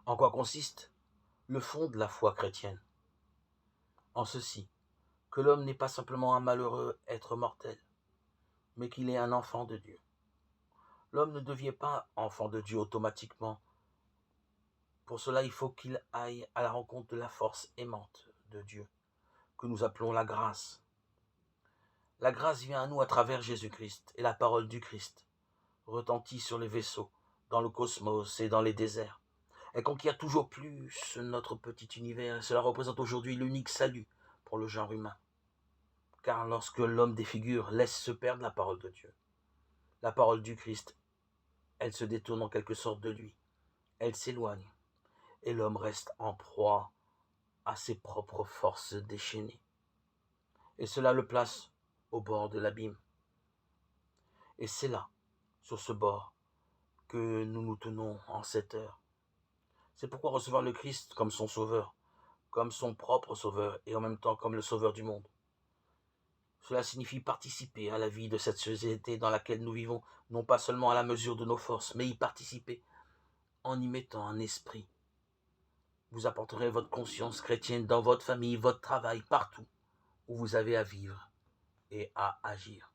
En quoi consiste le fond de la foi chrétienne? En ceci, que l'homme n'est pas simplement un malheureux être mortel, mais qu'il est un enfant de Dieu. L'homme ne devient pas enfant de Dieu automatiquement. Pour cela, il faut qu'il aille à la rencontre de la force aimante de Dieu, que nous appelons la grâce. La grâce vient à nous à travers Jésus-Christ, et la parole du Christ retentit sur les vaisseaux, dans le cosmos et dans les déserts. Elle conquiert toujours plus notre petit univers, et cela représente aujourd'hui l'unique salut pour le genre humain. Car lorsque l'homme défigure, laisse se perdre la parole de Dieu, la parole du Christ, elle se détourne en quelque sorte de lui, elle s'éloigne, et l'homme reste en proie à ses propres forces déchaînées. Et cela le place au bord de l'abîme. Et c'est là, sur ce bord, que nous nous tenons en cette heure. C'est pourquoi recevoir le Christ comme son sauveur, comme son propre sauveur, et en même temps comme le sauveur du monde. Cela signifie participer à la vie de cette société dans laquelle nous vivons, non pas seulement à la mesure de nos forces, mais y participer en y mettant un esprit. Vous apporterez votre conscience chrétienne dans votre famille, votre travail, partout où vous avez à vivre et à agir.